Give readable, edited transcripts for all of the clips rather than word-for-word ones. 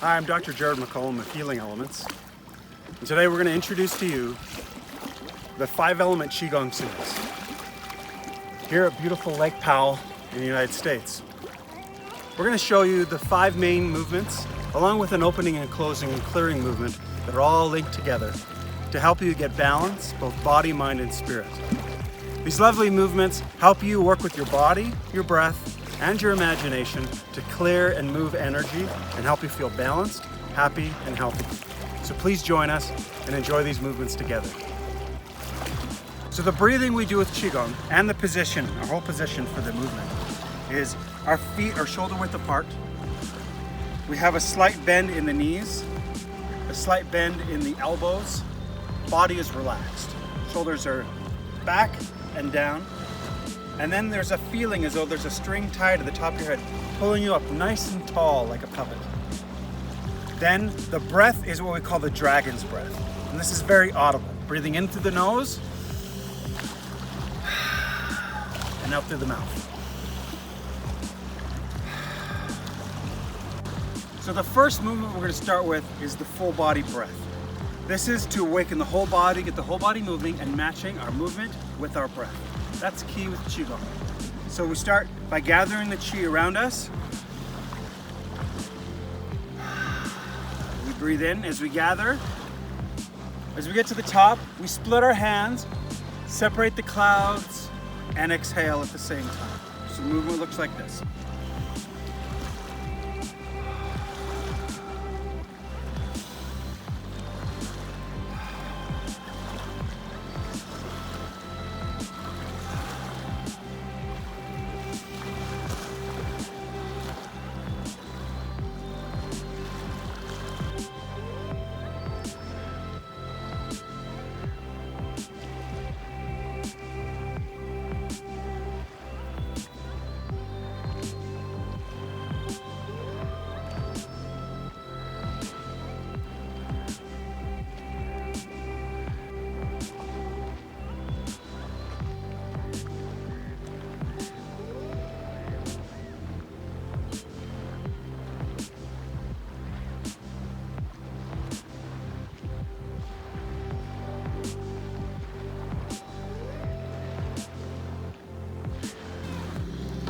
Hi, I'm Dr. McCollum of Healing Elements, and today we're going to introduce to you the 5 Element Qi Gong series here at beautiful Lake Powell in the United States. We're going to show you the 5 main movements along with an opening and closing and clearing movement that are all linked together to help you get balance, both body, mind, and spirit. These lovely movements help you work with your body, your breath, and your imagination to clear and move energy and help you feel balanced, happy, and healthy. So please join us and enjoy these movements together. So the breathing we do with Qi Gong and the position, our whole position for the movement, is our feet are shoulder width apart. We have a slight bend in the knees, a slight bend in the elbows. Body is relaxed. Shoulders are back and down. And then there's a feeling as though there's a string tied to the top of your head, pulling you up nice and tall like a puppet. Then the breath is what we call the dragon's breath. And this is very audible. Breathing in through the nose and out through the mouth. So the first movement we're going to start with is the full body breath. This is to awaken the whole body, get the whole body moving and matching our movement with our breath. That's key with Qi Gong. So we start by gathering the Qi around us. We breathe in as we gather. As we get to the top, we split our hands, separate the clouds, and exhale at the same time. So the movement looks like this.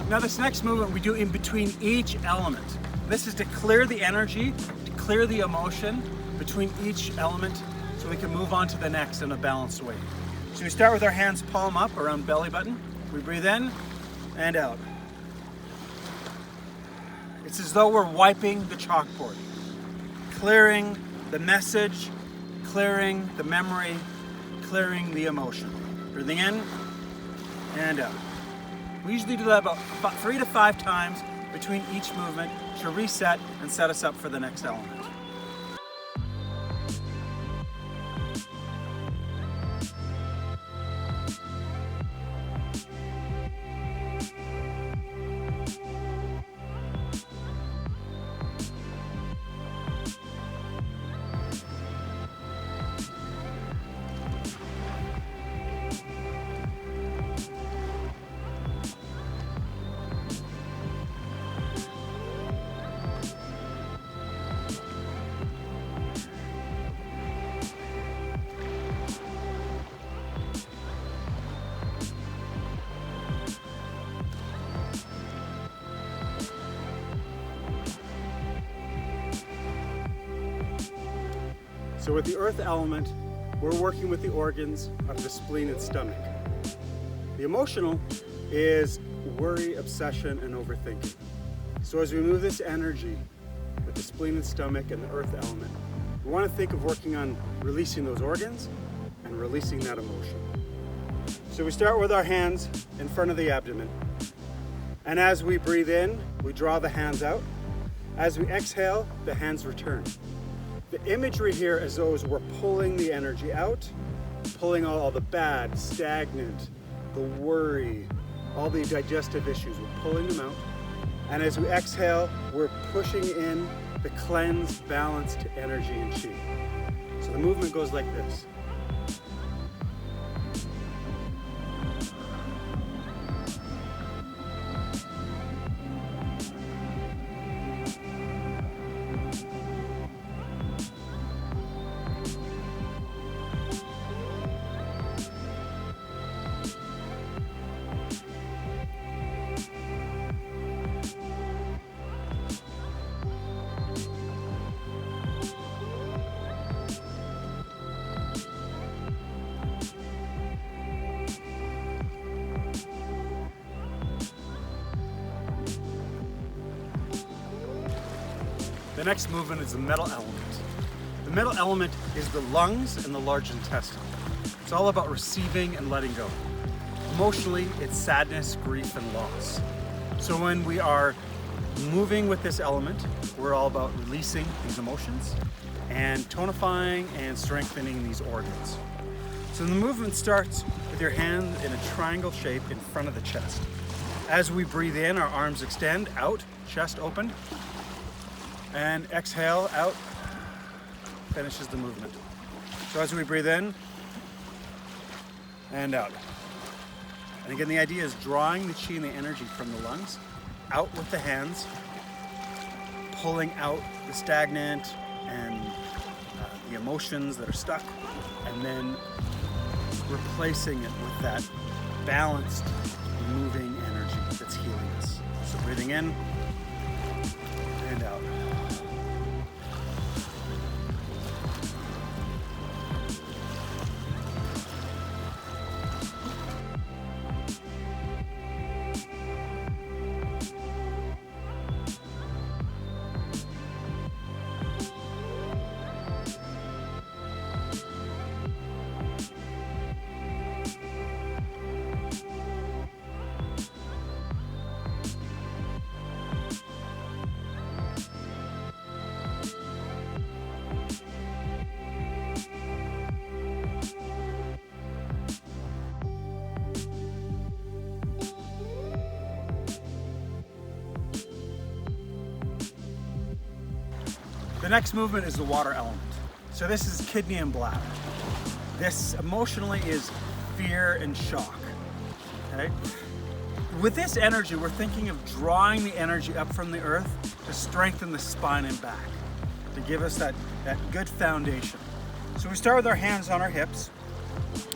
Now this next movement we do in between each element. This is to clear the energy, to clear the emotion between each element so we can move on to the next in a balanced way. So we start with our hands palm up around belly button. We breathe in and out. It's as though we're wiping the chalkboard, clearing the message, clearing the memory, clearing the emotion. Breathing in and out. We usually do that about 3 to 5 times between each movement to reset and set us up for the next element. So with the earth element, we're working with the organs of the spleen and stomach. The emotional is worry, obsession, and overthinking. So as we move this energy with the spleen and stomach and the earth element, we want to think of working on releasing those organs and releasing that emotion. So we start with our hands in front of the abdomen. And as we breathe in, we draw the hands out. As we exhale, the hands return. The imagery here is though we're pulling the energy out, pulling all the bad, stagnant, the worry, all the digestive issues, we're pulling them out. And as we exhale, we're pushing in the cleansed, balanced energy and Qi. So the movement goes like this. The next movement is the middle element. The middle element is the lungs and the large intestine. It's all about receiving and letting go. Emotionally, it's sadness, grief, and loss. So when we are moving with this element, we're all about releasing these emotions and tonifying and strengthening these organs. So the movement starts with your hand in a triangle shape in front of the chest. As we breathe in, our arms extend out, chest open, and exhale out, finishes the movement. So as we breathe in and out. And again, the idea is drawing the qi and the energy from the lungs out with the hands, pulling out the stagnant and the emotions that are stuck, and then replacing it with that balanced, moving energy that's healing us. So breathing in and out. The next movement is the water element. So this is kidney and bladder. This emotionally is fear and shock, okay? With this energy, we're thinking of drawing the energy up from the earth to strengthen the spine and back, to give us that good foundation. So we start with our hands on our hips,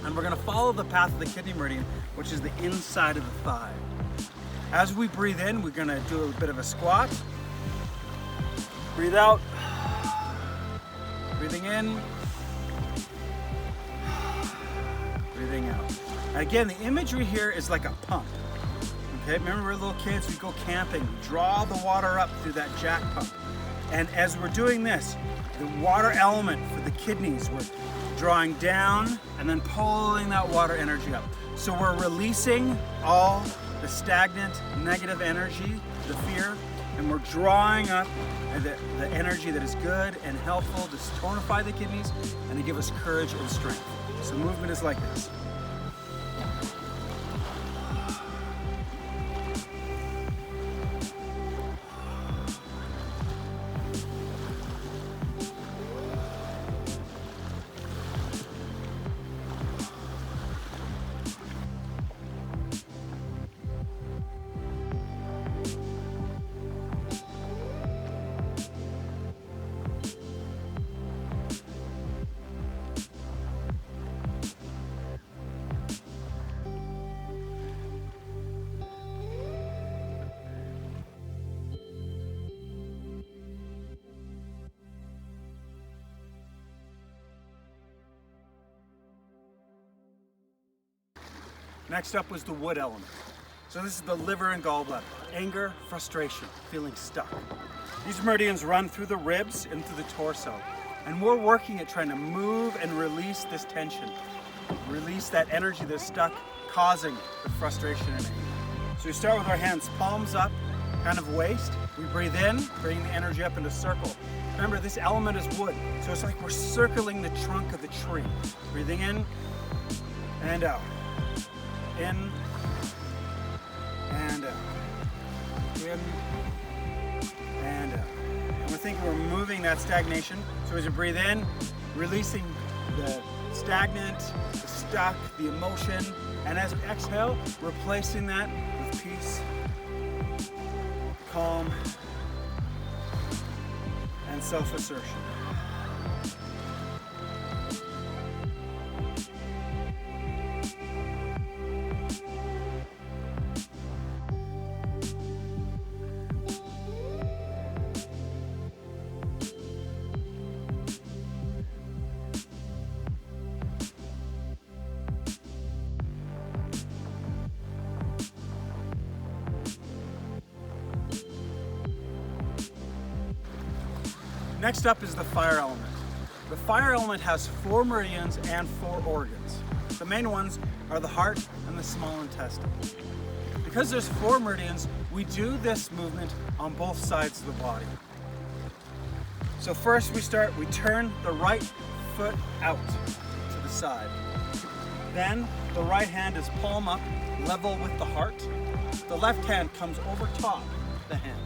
and we're gonna follow the path of the kidney meridian, which is the inside of the thigh. As we breathe in, we're gonna do a bit of a squat. Breathe out. Breathing in, breathing out. Again, the imagery here is like a pump. Okay, remember we were little kids, we go camping, we draw the water up through that jack pump. And as we're doing this, the water element for the kidneys, we're drawing down and then pulling that water energy up. So we're releasing all the stagnant, negative energy, the fear, and we're drawing up the energy that is good and helpful to tonify the kidneys and to give us courage and strength. So movement is like this. Next up was the wood element. So this is the liver and gallbladder. Anger, frustration, feeling stuck. These meridians run through the ribs and through the torso. And we're working at trying to move and release this tension. Release that energy that's stuck, causing the frustration and anger. So we start with our hands palms up, kind of waist. We breathe in, bringing the energy up into a circle. Remember, this element is wood, so it's like we're circling the trunk of the tree. Breathing in and out. In and out. In and out. And we're thinking we're moving that stagnation. So as you breathe in, releasing the stagnant, the stuck, the emotion. And as we exhale, replacing that with peace, calm, and self-assertion. Next up is the fire element. The fire element has 4 meridians and 4 organs. The main ones are the heart and the small intestine. Because there's 4 meridians, we do this movement on both sides of the body. So first we turn the right foot out to the side. Then the right hand is palm up, level with the heart. The left hand comes over top the hand.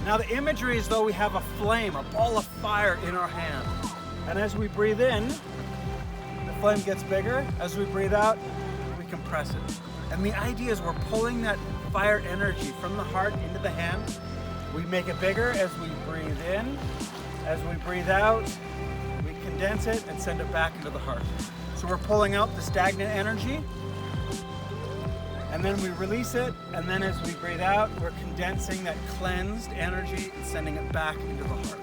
Now the imagery is though we have a flame, a ball of fire in our hand. And as we breathe in, the flame gets bigger. As we breathe out, we compress it. And the idea is we're pulling that fire energy from the heart into the hand. We make it bigger as we breathe in. As we breathe out, we condense it and send it back into the heart. So we're pulling out the stagnant energy, and then we release it, and then as we breathe out, we're condensing that cleansed energy and sending it back into the heart.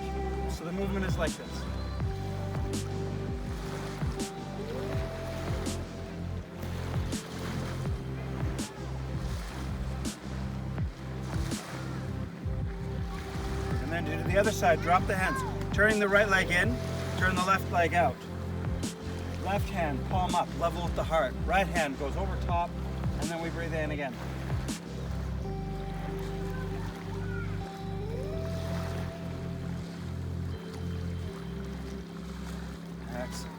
So the movement is like this. And then do the other side, drop the hands. Turning the right leg in, turn the left leg out. Left hand, palm up, level with the heart. Right hand goes over top, and then we breathe in again. Excellent.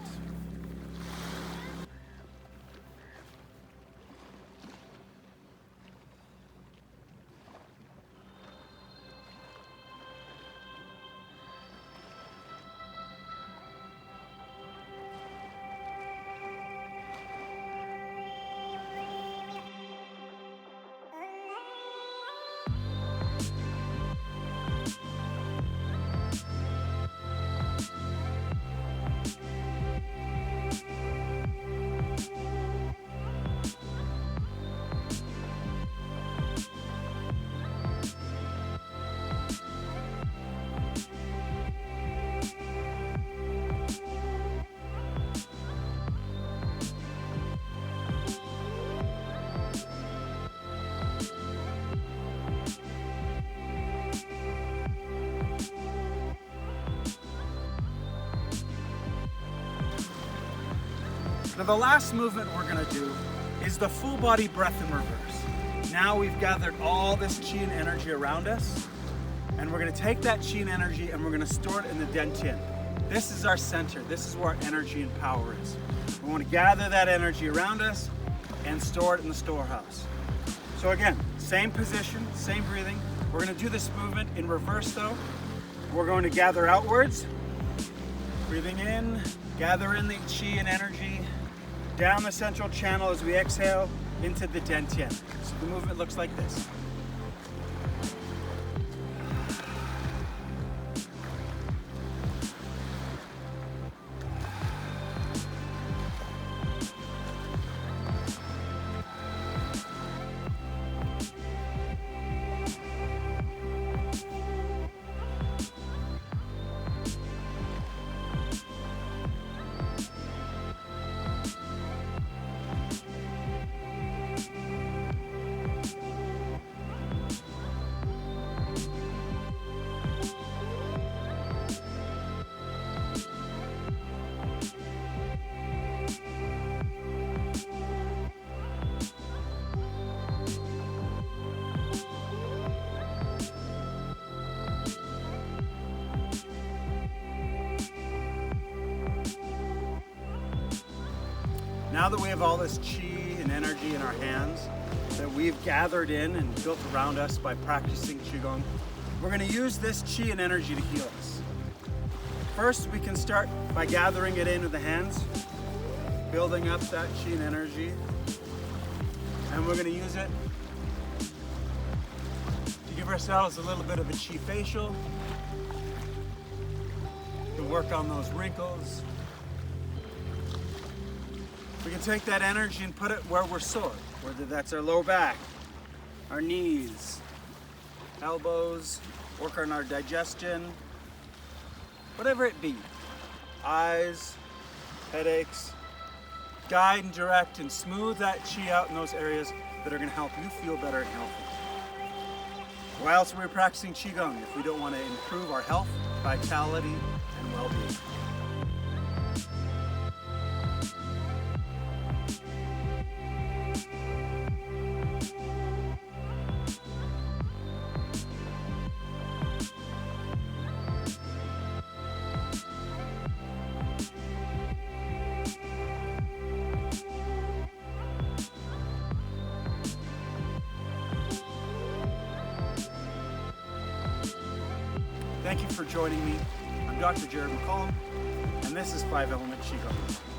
Now the last movement we're going to do is the full body breath in reverse. Now we've gathered all this qi and energy around us, and we're going to take that qi and energy and we're going to store it in the dantian. This is our center. This is where our energy and power is. We want to gather that energy around us and store it in the storehouse. So again, same position, same breathing. We're going to do this movement in reverse though. We're going to gather outwards, breathing in, gather in the qi and energy, down the central channel as we exhale into the dantian. So the movement looks like this. Now that we have all this qi and energy in our hands that we've gathered in and built around us by practicing Qigong, we're going to use this qi and energy to heal us. First, we can start by gathering it into the hands, building up that qi and energy, and we're going to use it to give ourselves a little bit of a qi facial, to work on those wrinkles. We can take that energy and put it where we're sore, whether that's our lower back, our knees, elbows, work on our digestion, whatever it be. Eyes, headaches. Guide and direct and smooth that qi out in those areas that are going to help you feel better and healthy. Why else are we practicing Qigong if we don't want to improve our health vitality, and well-being. Thank you for joining me. I'm Dr. McCollum, and this is Five Element Qi Gong.